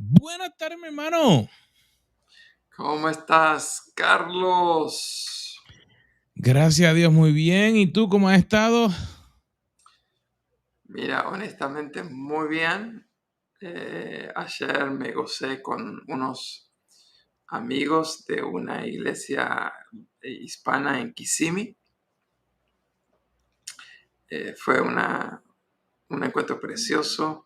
Buenas tardes, mi hermano. ¿Cómo estás, Carlos? Gracias a Dios, muy bien. ¿Y tú cómo has estado? Mira, honestamente muy bien. Ayer me gocé con unos amigos de una iglesia hispana en Kissimmee. Fue un encuentro precioso.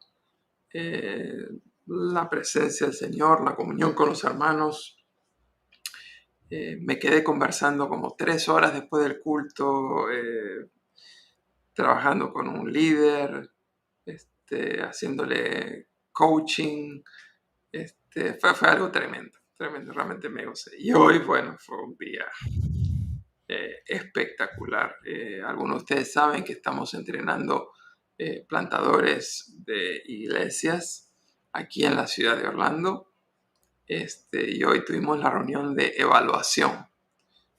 Eh, la presencia del Señor, la comunión con los hermanos. Me quedé conversando como 3 horas después del culto, trabajando con un líder, haciéndole coaching. Fue algo tremendo, tremendo, realmente me gocé. Y hoy, bueno, fue un día espectacular. Algunos de ustedes saben que estamos entrenando plantadores de iglesias aquí en la ciudad de Orlando. Y hoy tuvimos la reunión de evaluación.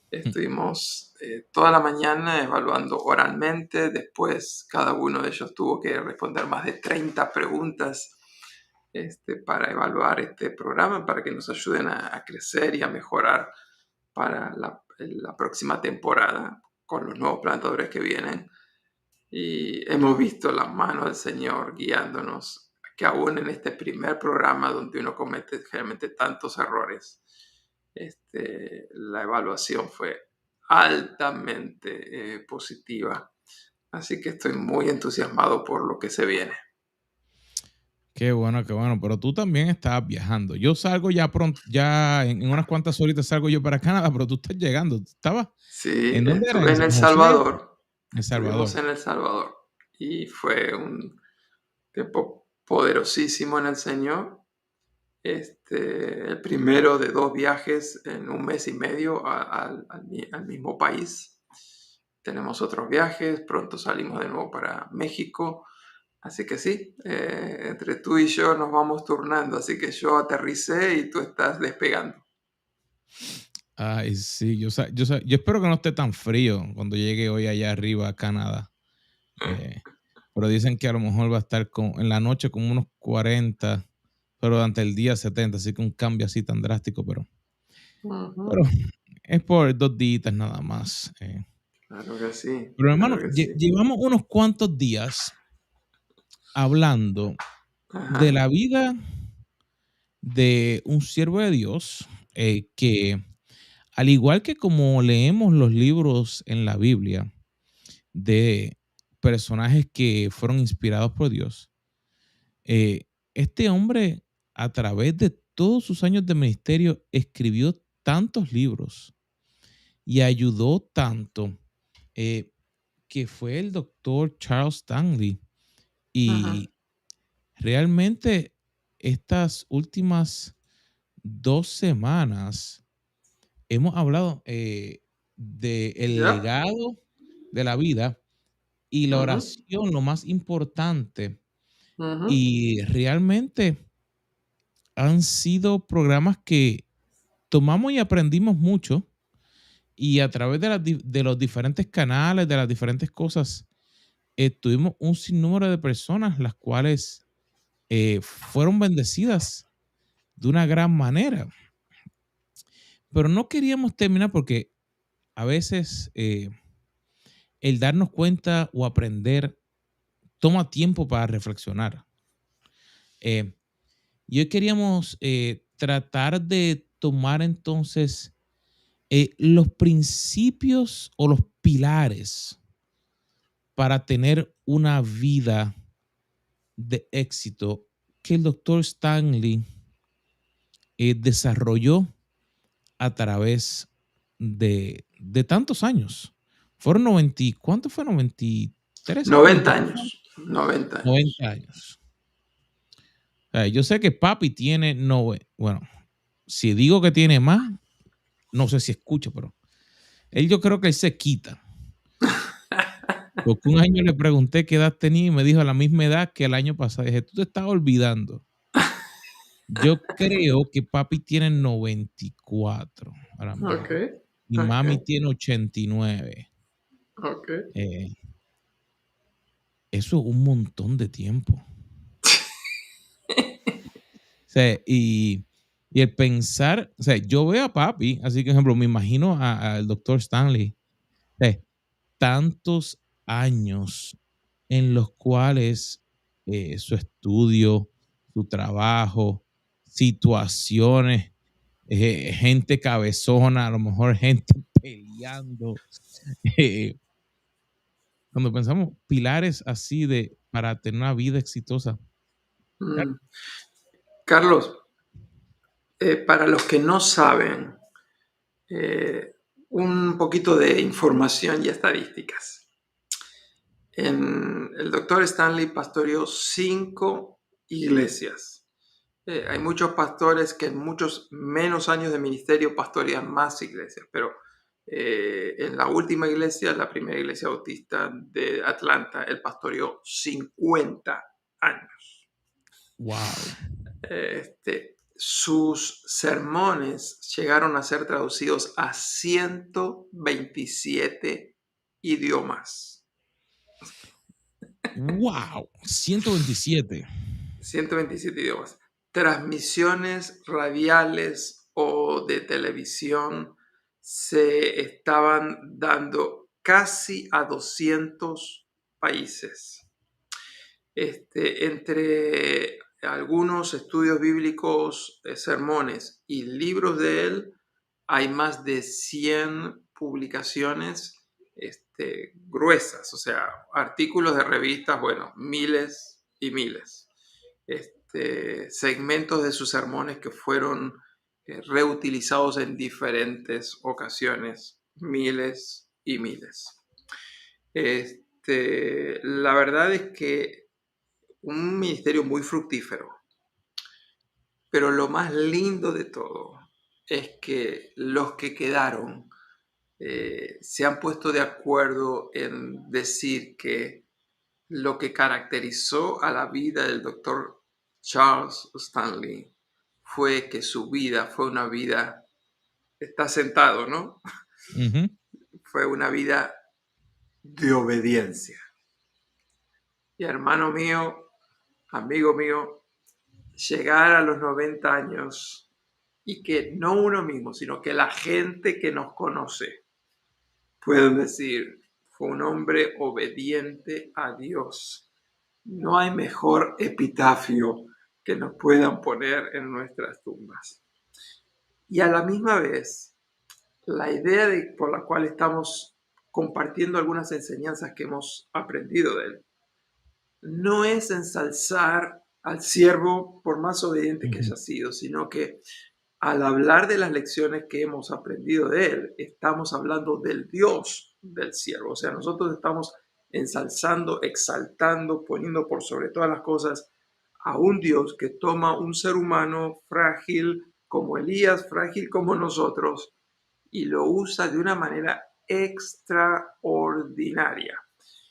Estuvimos toda la mañana evaluando oralmente, después cada uno de ellos tuvo que responder más de 30 preguntas para evaluar este programa, para que nos ayuden a crecer y a mejorar para la próxima temporada con los nuevos plantadores que vienen. Y hemos visto la mano del Señor guiándonos, que aún en este primer programa donde uno comete generalmente tantos errores, la evaluación fue altamente positiva. Así que estoy muy entusiasmado por lo que se viene. Qué bueno, qué bueno. Pero tú también estabas viajando. Yo salgo ya pronto, ya en unas cuantas horitas salgo yo para Canadá, pero tú estás llegando. ¿Tú estabas? Sí, ¿En dónde era? estuve ¿En en El San José? Salvador. En Estuvimos Salvador. en El Salvador y fue un tiempo poderosísimo en el Señor. El primero de 2 viajes en un mes y medio al mismo país. Tenemos otros viajes, pronto salimos de nuevo para México. Así que sí, entre tú y yo nos vamos turnando. Así que yo aterricé y tú estás despegando. Ay, sí, yo espero que no esté tan frío cuando llegue hoy allá arriba a Canadá. Eh, pero dicen que a lo mejor va a estar en la noche como unos 40, pero durante el día 70, así que un cambio así tan drástico, pero Ujú. es por 2 días nada más. Claro que sí, Pero hermano, claro que sí. llevamos unos cuantos días hablando de Ajá, la vida de un siervo de Dios que, al igual que como leemos los libros en la Biblia de personajes que fueron inspirados por Dios, eh, este hombre a través de todos sus años de ministerio escribió tantos libros y ayudó tanto, eh, que fue el doctor Charles Stanley. ajá, Y realmente estas últimas 2 semanas hemos hablado del ya, legado de la vida y la ujú, oración, lo más importante. ujú, Y realmente han sido programas que tomamos y aprendimos mucho, y a través de los diferentes canales, de las diferentes cosas, tuvimos un sinnúmero de personas las cuales fueron bendecidas de una gran manera. Pero no queríamos terminar porque a veces el darnos cuenta o aprender toma tiempo para reflexionar. Eh, y hoy queríamos tratar de tomar entonces los principios o los pilares para tener una vida de éxito que el doctor Stanley desarrolló a través de tantos años. Fueron 90, ¿cuánto fue? 93 años, 90 aproximadamente. años, 90 90 años. años. Yo sé que papi tiene, no, bueno, si digo que tiene más, no sé si escucho, pero él, yo creo que él se quita. Porque un año le pregunté qué edad tenía y me dijo a la misma edad que el año pasado. Dije, tú te estás olvidando. Yo creo que papi tiene 94 ahora Ok, mismo. Y ok, mami tiene 89. ok. Eh, Eso es un montón de tiempo. sea, y el pensar, o sea, yo veo a papi, así que, por ejemplo, me imagino al doctor Stanley, o sea, tantos años en los cuales su estudio, su trabajo, situaciones, gente cabezona, a lo mejor gente peleando. eh, Cuando pensamos pilares así de para tener una vida exitosa. Mm. Carlos, para los que no saben, un poquito de información y estadísticas. El doctor Stanley pastoreó 5 iglesias. Hay muchos pastores que en muchos menos años de ministerio pastorean más iglesias, pero en la última iglesia, la primera iglesia bautista de Atlanta, él pastoreó 50 años. Wow. Sus sermones llegaron a ser traducidos a 127 idiomas. Wow. 127. 127 idiomas. Transmisiones radiales o de televisión se estaban dando casi a 200 países. Entre algunos estudios bíblicos, sermones y libros de él, hay más de 100 publicaciones gruesas, o sea, artículos de revistas, bueno, miles y miles. Segmentos de sus sermones que fueron reutilizados en diferentes ocasiones, miles y miles. La verdad es que un ministerio muy fructífero, pero lo más lindo de todo es que los que quedaron se han puesto de acuerdo en decir que lo que caracterizó a la vida del doctor Charles Stanley fue que su vida fue una vida, está sentado, ¿no? Uh-huh. Fue una vida de obediencia. Y hermano mío, amigo mío, llegar a los 90 años y que no uno mismo, sino que la gente que nos conoce pueden decir, fue un hombre obediente a Dios. No hay mejor epitafio que nos puedan poner en nuestras tumbas. Y a la misma vez, la idea por la cual estamos compartiendo algunas enseñanzas que hemos aprendido de él, no es ensalzar al siervo por más obediente que haya sido, sino que al hablar de las lecciones que hemos aprendido de él, estamos hablando del Dios del siervo. O sea, nosotros estamos ensalzando, exaltando, poniendo por sobre todas las cosas a un Dios que toma un ser humano frágil como Elías, frágil como nosotros, y lo usa de una manera extraordinaria.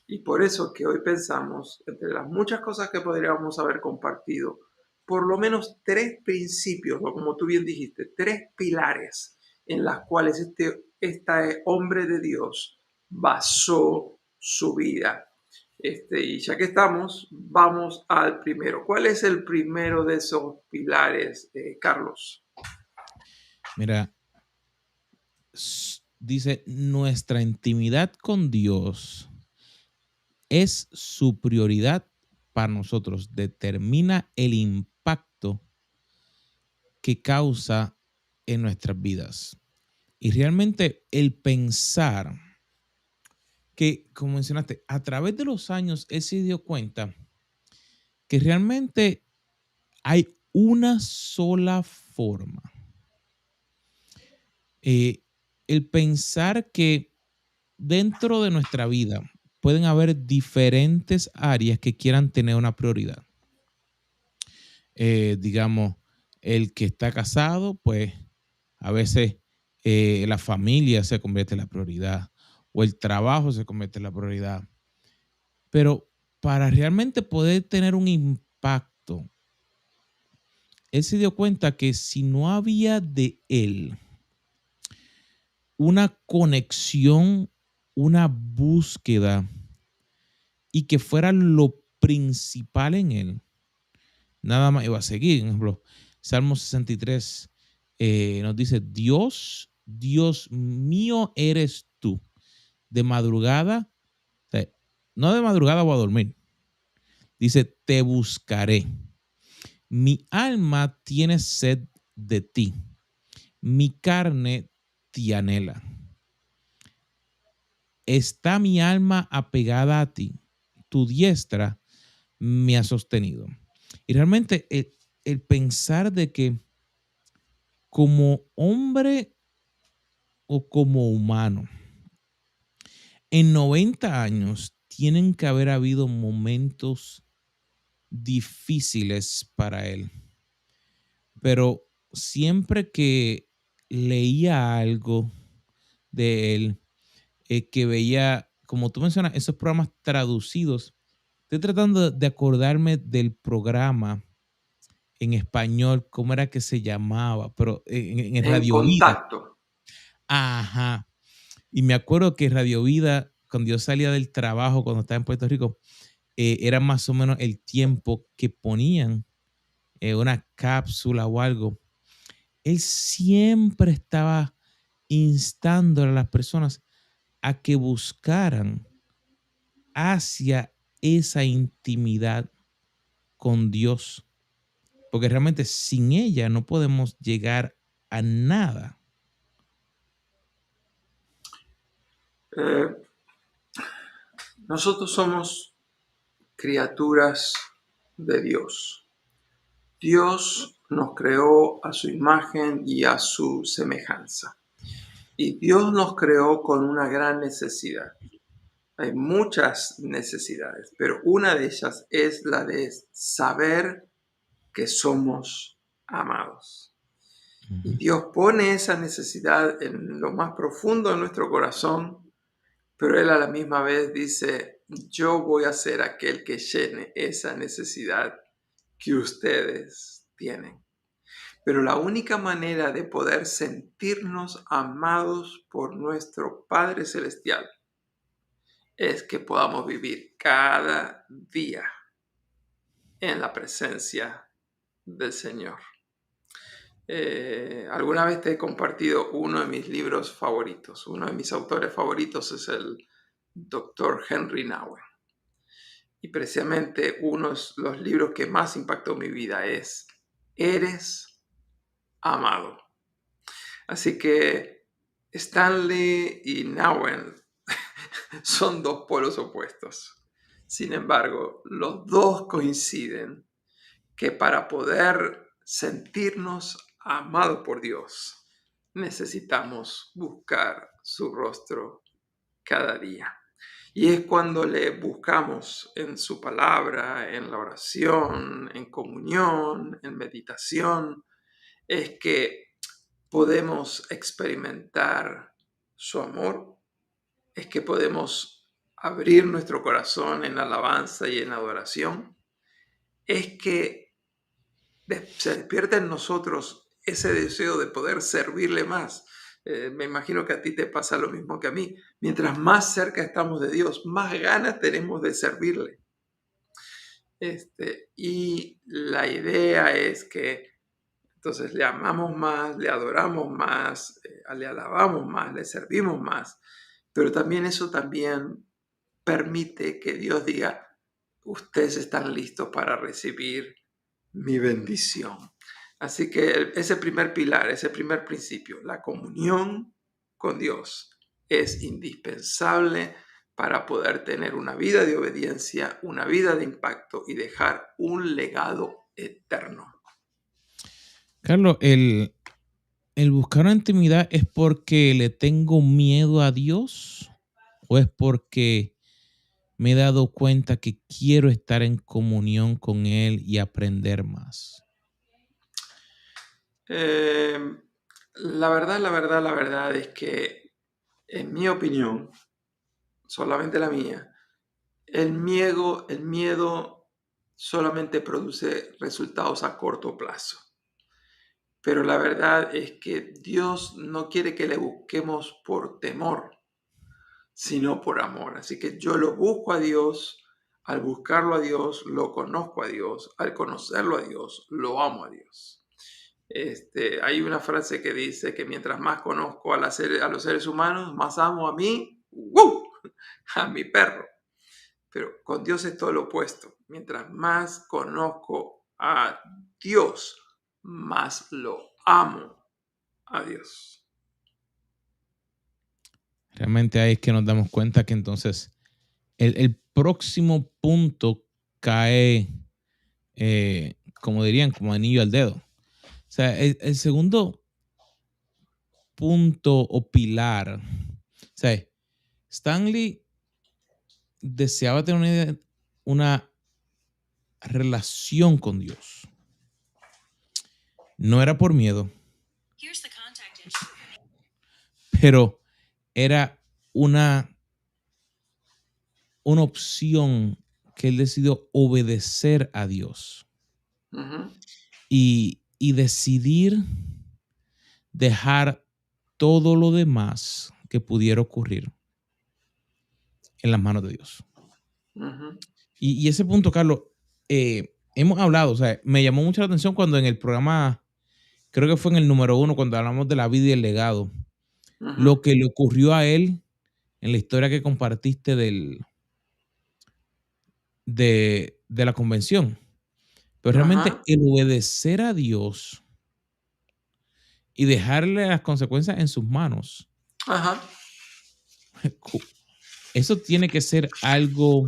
Y por eso que hoy pensamos, entre las muchas cosas que podríamos haber compartido, por lo menos 3 principios, o como tú bien dijiste, 3 pilares en las cuales este hombre de Dios basó su vida. Y ya que estamos, vamos al primero. ¿Cuál es el primero de esos pilares, Carlos? Mira, dice, nuestra intimidad con Dios es su prioridad para nosotros. Determina el impacto que causa en nuestras vidas. Y realmente el pensar que, como mencionaste, a través de los años él se dio cuenta que realmente hay una sola forma. El pensar que dentro de nuestra vida pueden haber diferentes áreas que quieran tener una prioridad. Digamos, el que está casado, pues a veces la familia se convierte en la prioridad o el trabajo se convierte en la prioridad. Pero para realmente poder tener un impacto, él se dio cuenta que si no había de él una conexión, una búsqueda y que fuera lo principal en él, nada más iba a seguir. Por ejemplo, Salmo 63 nos dice, Dios, Dios mío eres tú. De madrugada, o sea, no de madrugada voy a dormir. Dice, te buscaré. Mi alma tiene sed de ti. Mi carne te anhela. Está mi alma apegada a ti. Tu diestra me ha sostenido. Y realmente el pensar de que como hombre o como humano, en 90 años tienen que haber habido momentos difíciles para él. Pero siempre que leía algo de él, que veía, como tú mencionas, esos programas traducidos, estoy tratando de acordarme del programa en español, cómo era que se llamaba, pero en En Radio Vida. contacto. Ajá. Y me acuerdo que Radio Vida, cuando yo salía del trabajo, cuando estaba en Puerto Rico, era más o menos el tiempo que ponían una cápsula o algo. Él siempre estaba instando a las personas a que buscaran hacia esa intimidad con Dios, porque realmente sin ella no podemos llegar a nada. Eh, Nosotros somos criaturas de Dios. Dios nos creó a su imagen y a su semejanza. Y Dios nos creó con una gran necesidad. Hay muchas necesidades, pero una de ellas es la de saber que somos amados. Y Dios pone esa necesidad en lo más profundo de nuestro corazón, pero Él a la misma vez dice, yo voy a ser aquel que llene esa necesidad que ustedes tienen. Pero la única manera de poder sentirnos amados por nuestro Padre Celestial es que podamos vivir cada día en la presencia del Señor. Alguna vez te he compartido uno de mis libros favoritos. Uno de mis autores favoritos es el Dr. Henry Nouwen. Y precisamente uno de los libros que más impactó mi vida es Eres amado. Así que Stanley y Nouwen son dos polos opuestos. Sin embargo, los dos coinciden que para poder sentirnos amados por Dios, necesitamos buscar su rostro cada día. Y es cuando le buscamos en su palabra, en la oración, en comunión, en meditación, es que podemos experimentar su amor, es que podemos abrir nuestro corazón en alabanza y en adoración, es que se despierta en nosotros ese deseo de poder servirle más. Me imagino que a ti te pasa lo mismo que a mí. Mientras más cerca estamos de Dios, más ganas tenemos de servirle. Y la idea es que entonces le amamos más, le adoramos más, le alabamos más, le servimos más. Pero también eso también permite que Dios diga, ustedes están listos para recibir mi bendición. Así que ese primer pilar, ese primer principio, la comunión con Dios, es indispensable para poder tener una vida de obediencia, una vida de impacto y dejar un legado eterno. Carlos, el buscar una intimidad es porque le tengo miedo a Dios o es porque me he dado cuenta que quiero estar en comunión con Él y aprender más. La verdad es que, en mi opinión, solamente la mía, el miedo solamente produce resultados a corto plazo. Pero la verdad es que Dios no quiere que le busquemos por temor, sino por amor. Así que yo lo busco a Dios, al buscarlo a Dios, lo conozco a Dios, al conocerlo a Dios, lo amo a Dios. Hay una frase que dice que mientras más conozco a los seres humanos, más amo a mí, ¡woo! A mi perro. Pero con Dios es todo lo opuesto. Mientras más conozco a Dios, más lo amo a Dios. Realmente ahí es que nos damos cuenta que entonces el próximo punto cae, como dirían, como anillo al dedo. O sea, el segundo punto o pilar, o sea, Stanley deseaba tener una relación con Dios. No era por miedo, pero era una opción que él decidió obedecer a Dios Ujú. y decidir dejar todo lo demás que pudiera ocurrir en las manos de Dios. Ujú. Y ese punto, Carlos, hemos hablado, o sea, me llamó mucho la atención cuando en el programa, creo que fue en el número 1, cuando hablamos de la vida y el legado, Ujú. lo que le ocurrió a él en la historia que compartiste de la convención. Pero realmente Ajá. el obedecer a Dios y dejarle las consecuencias en sus manos, Ajá. eso tiene que ser algo,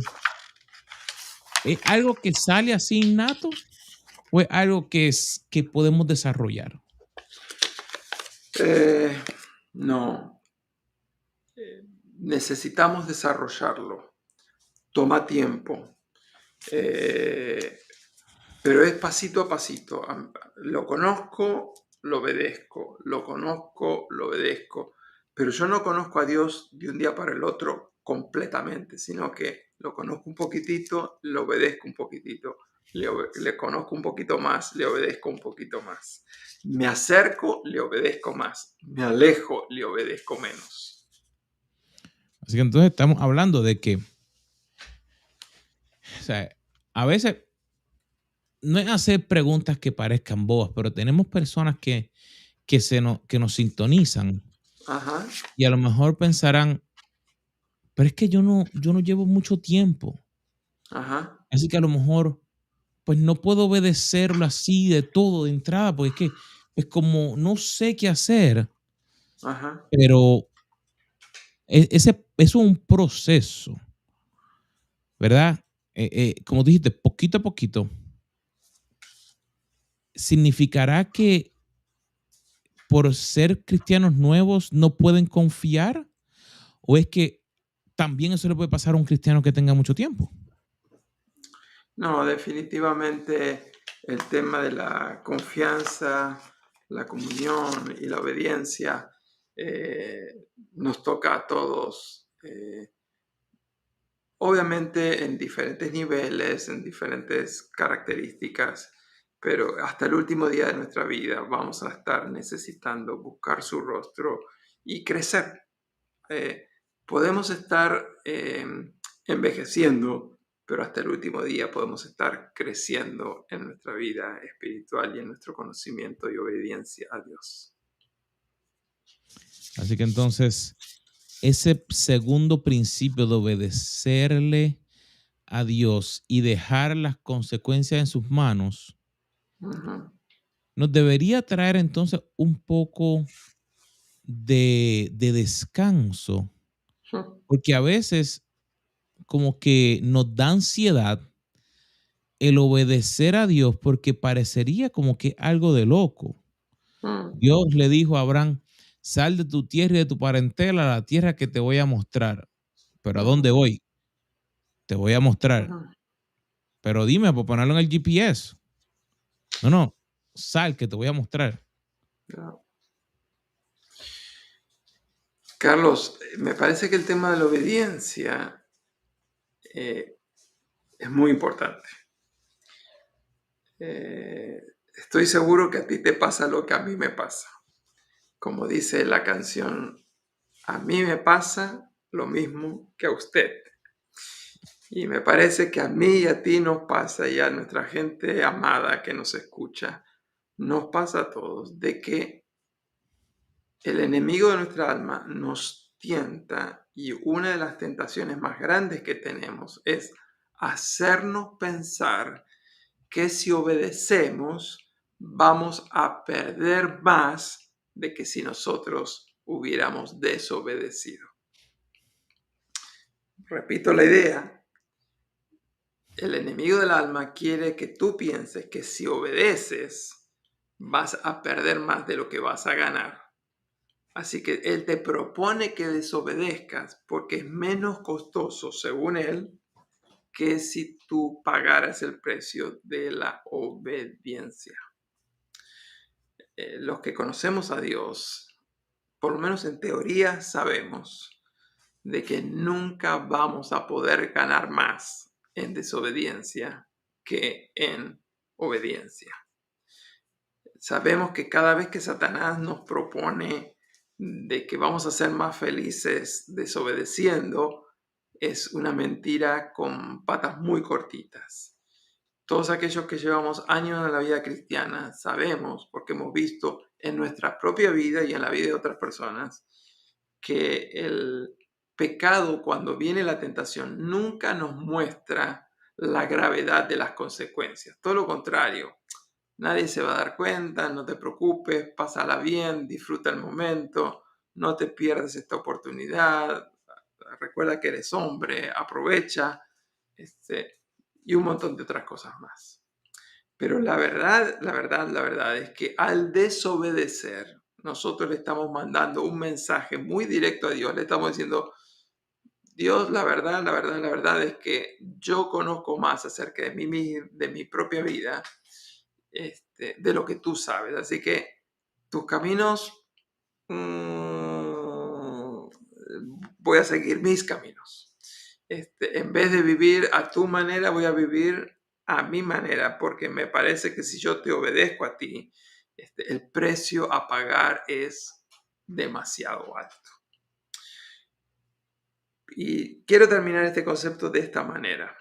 ¿es algo que sale así innato o es algo que podemos desarrollar? No. Necesitamos desarrollarlo. Toma tiempo. Pero es pasito a pasito. Lo conozco, lo obedezco. Lo conozco, lo obedezco. Pero yo no conozco a Dios de un día para el otro completamente, sino que lo conozco un poquitito, lo obedezco un poquitito. Le conozco un poquito más, le obedezco un poquito más. Me acerco, le obedezco más. Me alejo, le obedezco menos. Así que entonces estamos hablando de que, o sea, a veces no es hacer preguntas que parezcan bobas, pero tenemos personas que nos sintonizan Ajá, y a lo mejor pensarán, pero es que yo no llevo mucho tiempo. ajá, Así que a lo mejor, pues no puedo obedecerlo así de todo de entrada, porque es que es como no sé qué hacer, ajá. pero eso es un proceso, ¿verdad? Como dijiste, poquito a poquito, ¿significará que por ser cristianos nuevos no pueden confiar? ¿O es que también eso le puede pasar a un cristiano que tenga mucho tiempo? No, definitivamente el tema de la confianza, la comunión y la obediencia nos toca a todos. Obviamente en diferentes niveles, en diferentes características, pero hasta el último día de nuestra vida vamos a estar necesitando buscar su rostro y crecer. Eh, Podemos estar envejeciendo, pero hasta el último día podemos estar creciendo en nuestra vida espiritual y en nuestro conocimiento y obediencia a Dios. Así que entonces, ese segundo principio de obedecerle a Dios y dejar las consecuencias en sus manos, Ujú. nos debería traer entonces un poco de descanso, porque a veces como que nos da ansiedad el obedecer a Dios porque parecería como que algo de loco. Mm. Dios le dijo a Abraham, sal de tu tierra y de tu parentela a la tierra que te voy a mostrar. ¿Pero a dónde Ujú. voy? Te voy a mostrar. Ujú. Pero dime, por ponerlo en el GPS. No, no, sal que te voy a mostrar. Ya. Carlos, me parece que el tema de la obediencia eh, es muy importante. Eh, Estoy seguro que a ti te pasa lo que a mí me pasa. Como dice la canción, a mí me pasa lo mismo que a usted. Y me parece que a mí y a ti nos pasa y a nuestra gente amada que nos escucha. nos pasa a todos de que el enemigo de nuestra alma nos tienta y una de las tentaciones más grandes que tenemos es hacernos pensar que si obedecemos vamos a perder más de que si nosotros hubiéramos desobedecido. Repito la idea, el enemigo del alma quiere que tú pienses que si obedeces vas a perder más de lo que vas a ganar. Así que él te propone que desobedezcas porque es menos costoso, según él, que si tú pagaras el precio de la obediencia. Los que conocemos a Dios, por lo menos en teoría, sabemos de que nunca vamos a poder ganar más en desobediencia que en obediencia. Sabemos que cada vez que Satanás nos propone de que vamos a ser más felices desobedeciendo, es una mentira con patas muy cortitas. Todos aquellos que llevamos años en la vida cristiana sabemos, porque hemos visto en nuestra propia vida y en la vida de otras personas, que el pecado, cuando viene la tentación, nunca nos muestra la gravedad de las consecuencias. Todo lo contrario, nadie se va a dar cuenta, no te preocupes, pásala bien, disfruta el momento, no te pierdas esta oportunidad, recuerda que eres hombre, aprovecha, y un montón de otras cosas más. Pero la verdad es que al desobedecer, nosotros le estamos mandando un mensaje muy directo a Dios. Le estamos diciendo, Dios, la verdad es que yo conozco más acerca de mi propia vida, de lo que tú sabes. Así que tus caminos, voy a seguir mis caminos. En vez de vivir a tu manera, voy a vivir a mi manera, porque me parece que si yo te obedezco a ti, el precio a pagar es demasiado alto. Y quiero terminar este concepto de esta manera.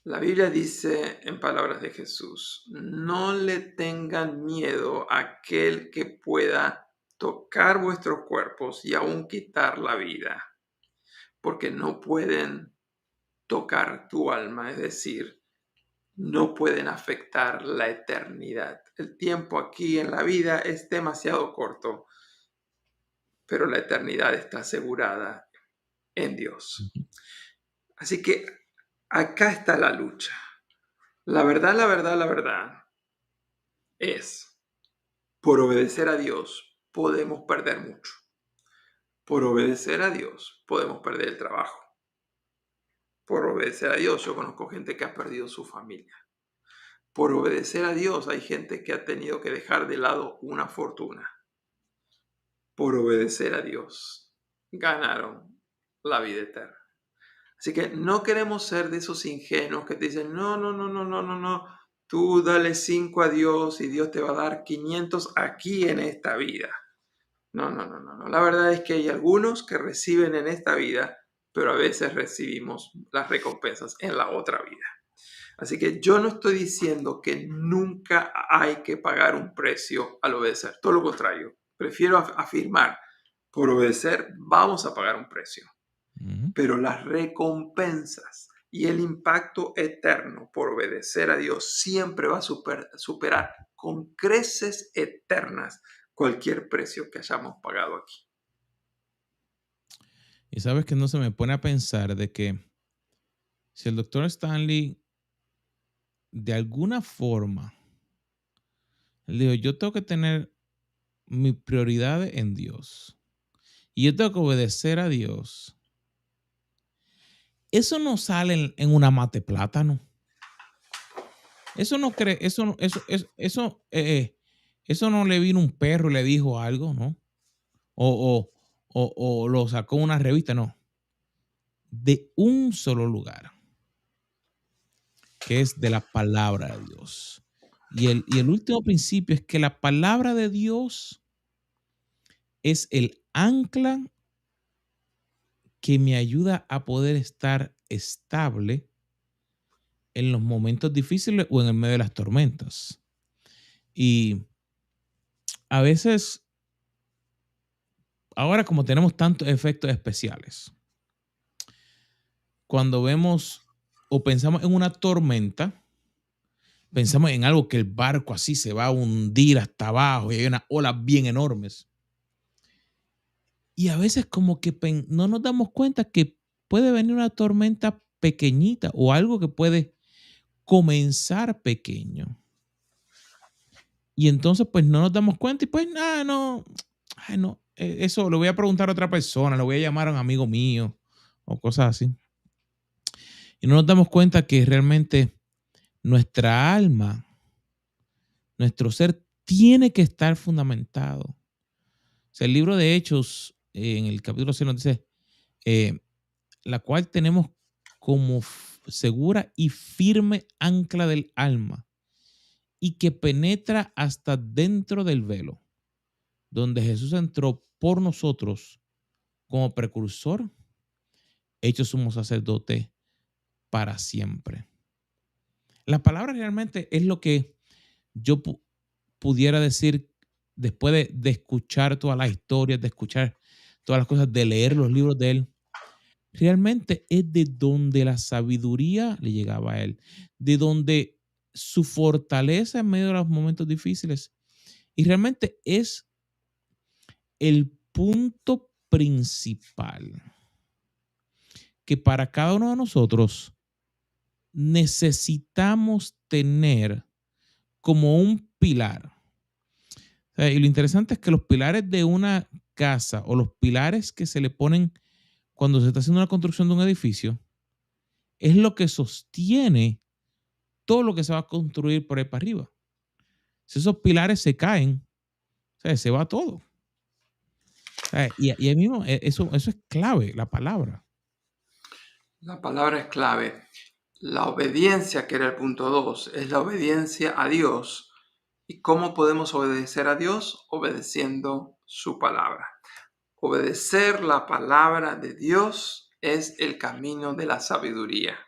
La Biblia dice en palabras de Jesús, no le tengan miedo a aquel que pueda tocar vuestros cuerpos y aún quitar la vida, porque no pueden tocar tu alma, es decir, no pueden afectar la eternidad. El tiempo aquí en la vida es demasiado corto, pero la eternidad está asegurada en Dios. Así que acá está la lucha. La verdad es, por obedecer a Dios podemos perder mucho. Por obedecer a Dios podemos perder el trabajo. Por obedecer a Dios yo conozco gente que ha perdido su familia. Por obedecer a Dios hay gente que ha tenido que dejar de lado una fortuna. Por obedecer a Dios ganaron la vida eterna. Así que no queremos ser de esos ingenuos que te dicen, no, tú dale 5 a Dios y Dios te va a dar 500 aquí en esta vida. No. La verdad es que hay algunos que reciben en esta vida, pero a veces recibimos las recompensas en la otra vida. Así que yo no estoy diciendo que nunca hay que pagar un precio al obedecer. Todo lo contrario, prefiero afirmar, por obedecer vamos a pagar un precio. Pero las recompensas y el impacto eterno por obedecer a Dios siempre va a superar con creces eternas cualquier precio que hayamos pagado aquí. Y sabes que no se me pone a pensar de que si el doctor Stanley de alguna forma, él dijo, yo tengo que tener mi prioridad en Dios y yo tengo que obedecer a Dios. Eso no sale en una mate plátano. Eso no cree, eso no le vino un perro y le dijo algo, ¿no? O lo sacó una revista, no. De un solo lugar, que es de la palabra de Dios. Y el último principio es que la palabra de Dios es el ancla que me ayuda a poder estar estable en los momentos difíciles o en el medio de las tormentas. Y a veces, ahora como tenemos tantos efectos especiales, cuando vemos o pensamos en una tormenta, pensamos en algo que el barco así se va a hundir hasta abajo y hay unas olas bien enormes. Y a veces como que no nos damos cuenta que puede venir una tormenta pequeñita o algo que puede comenzar pequeño. Y entonces pues no nos damos cuenta y pues nada, no, ay, no, eso lo voy a preguntar a otra persona, lo voy a llamar a un amigo mío o cosas así. Y no nos damos cuenta que realmente nuestra alma, nuestro ser tiene que estar fundamentado. O sea, el libro de Hechos, en el capítulo 6 nos dice, la cual tenemos como segura y firme ancla del alma y que penetra hasta dentro del velo, donde Jesús entró por nosotros como precursor, hecho sumo sacerdote para siempre. La palabra realmente es lo que yo pudiera decir después de escuchar todas las historias, de escuchar todas las cosas, de leer los libros de él. Realmente es de donde la sabiduría le llegaba a él, de donde su fortaleza en medio de los momentos difíciles. Y realmente es el punto principal que para cada uno de nosotros necesitamos tener como un pilar. Y lo interesante es que los pilares de una casa o los pilares que se le ponen cuando se está haciendo una construcción de un edificio es lo que sostiene todo lo que se va a construir por ahí para arriba. Si esos pilares se caen, o sea, se va todo. Y ahí mismo, eso es clave, la palabra. La palabra es clave. La obediencia, que era el punto 2, es la obediencia a Dios. ¿Y cómo podemos obedecer a Dios? Obedeciendo su palabra. Obedecer la palabra de Dios es el camino de la sabiduría.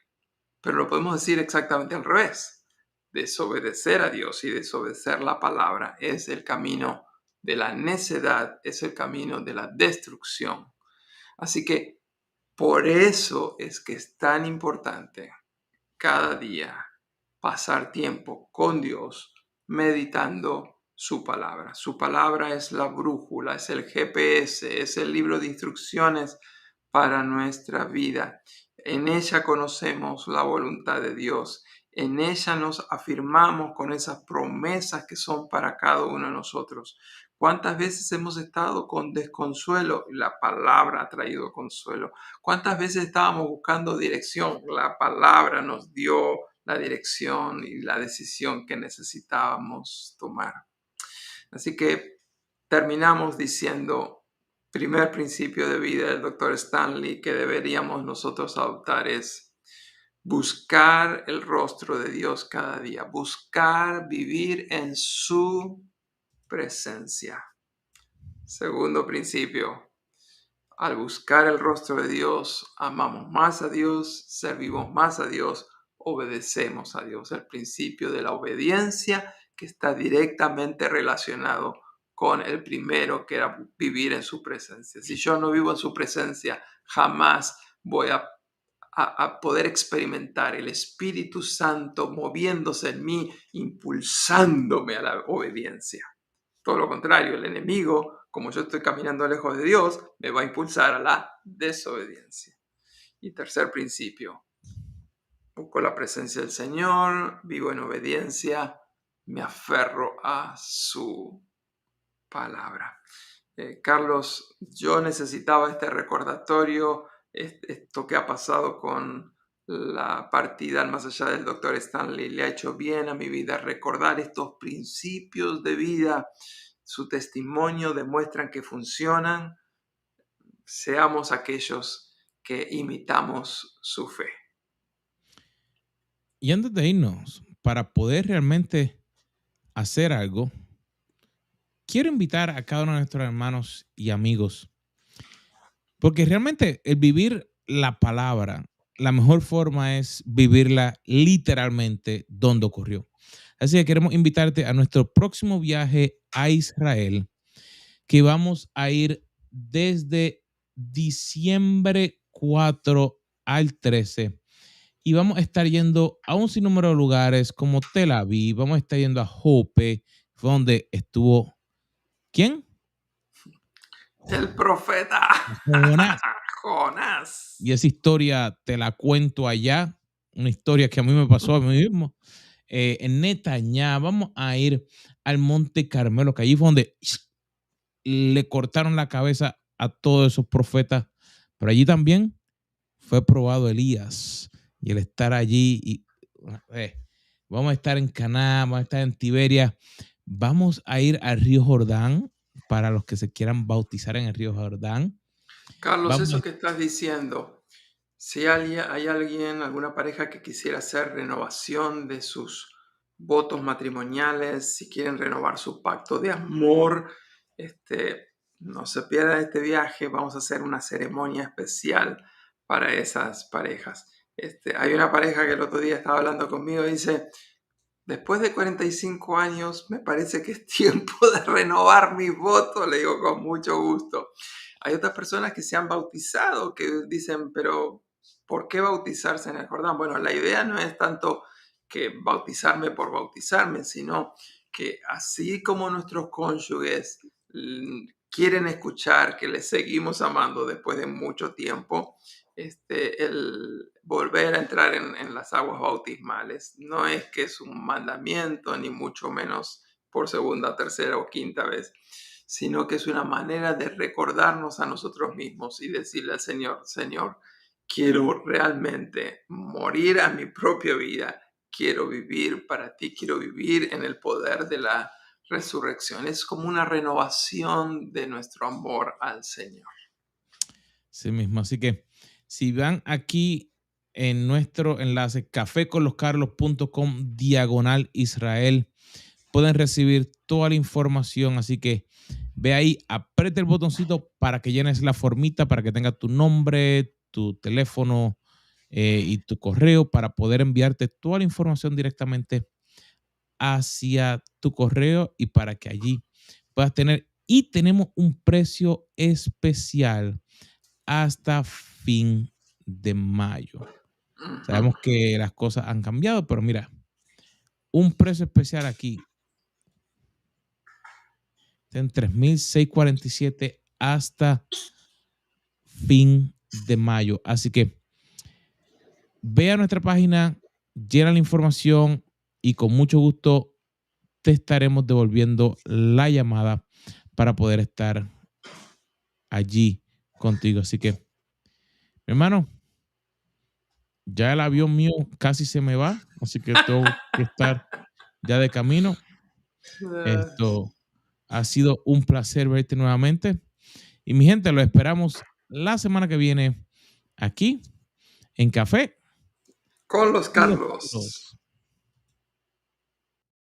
Pero lo podemos decir exactamente al revés. Desobedecer a Dios y desobedecer la palabra es el camino de la necedad, es el camino de la destrucción. Así que por eso es que es tan importante cada día pasar tiempo con Dios meditando su palabra. Su palabra es la brújula, es el GPS, es el libro de instrucciones para nuestra vida. En ella conocemos la voluntad de Dios. En ella nos afirmamos con esas promesas que son para cada uno de nosotros. ¿Cuántas veces hemos estado con desconsuelo y la palabra ha traído consuelo? ¿Cuántas veces estábamos buscando dirección? La palabra nos dio la dirección y la decisión que necesitábamos tomar. Así que terminamos diciendo, primer principio de vida del Dr. Stanley que deberíamos nosotros adoptar es buscar el rostro de Dios cada día, buscar vivir en su presencia. Segundo principio, al buscar el rostro de Dios, amamos más a Dios, servimos más a Dios, obedecemos a Dios. El principio de la obediencia que está directamente relacionado con el primero, que era vivir en su presencia. Si yo no vivo en su presencia, jamás voy a poder experimentar el Espíritu Santo moviéndose en mí, impulsándome a la obediencia. Todo lo contrario, el enemigo, como yo estoy caminando lejos de Dios, me va a impulsar a la desobediencia. Y tercer principio, busco la presencia del Señor, vivo en obediencia, me aferro a su palabra. Carlos, yo necesitaba este recordatorio, esto que ha pasado con la partida al más allá del Dr. Stanley le ha hecho bien a mi vida, recordar estos principios de vida, su testimonio demuestran que funcionan, seamos aquellos que imitamos su fe. Y antes de irnos, para poder realmente hacer algo, quiero invitar a cada uno de nuestros hermanos y amigos, porque realmente el vivir la palabra la mejor forma es vivirla literalmente donde ocurrió. Así que queremos invitarte a nuestro próximo viaje a Israel, que vamos a ir desde diciembre 4 al 13 y vamos a estar yendo a un sinnúmero de lugares como Tel Aviv, vamos a estar yendo a Jope, fue donde estuvo, ¿quién? El profeta Jonás. Jonás. Y esa historia te la cuento allá, una historia que a mí me pasó a mí mismo. En Netañá, vamos a ir al Monte Carmelo, que allí fue donde le cortaron la cabeza a todos esos profetas, pero allí también fue probado Elías y el estar allí y vamos a estar en Caná, vamos a estar en Tiberia, vamos a ir al río Jordán para los que se quieran bautizar en el río Jordán. Carlos, Vamos eso que estás diciendo, si hay alguien, alguna pareja que quisiera hacer renovación de sus votos matrimoniales, si quieren renovar su pacto de amor, no se pierda este viaje, vamos a hacer una ceremonia especial para esas parejas. Hay una pareja que el otro día estaba hablando conmigo y dice, después de 45 años me parece que es tiempo de renovar mi voto, le digo con mucho gusto. Hay otras personas que se han bautizado que dicen, pero ¿por qué bautizarse en el Jordán? Bueno, la idea no es tanto que bautizarme por bautizarme, sino que así como nuestros cónyuges quieren escuchar que les seguimos amando después de mucho tiempo, el volver a entrar en las aguas bautismales no es que es un mandamiento, ni mucho menos por segunda, tercera o quinta vez, sino que es una manera de recordarnos a nosotros mismos y decirle al Señor, Señor, quiero realmente morir a mi propia vida, quiero vivir para ti, quiero vivir en el poder de la resurrección. Es como una renovación de nuestro amor al Señor. Sí mismo, así que si van aquí en nuestro enlace cafeconloscarlos.com/Israel, pueden recibir toda la información, así que ve ahí, aprieta el botoncito para que llenes la formita, para que tenga tu nombre, tu teléfono y tu correo para poder enviarte toda la información directamente hacia tu correo y para que allí puedas tener, y tenemos un precio especial hasta fin de mayo. Sabemos que las cosas han cambiado, pero mira, un precio especial aquí en 3,647 hasta fin de mayo. Así que ve a nuestra página, llena la información y con mucho gusto te estaremos devolviendo la llamada para poder estar allí contigo. Así que, mi hermano, ya el avión mío casi se me va, así que tengo que estar ya de camino. Esto ha sido un placer verte nuevamente. Y mi gente, lo esperamos la semana que viene aquí en Café Con los con los Carlos. Carlos.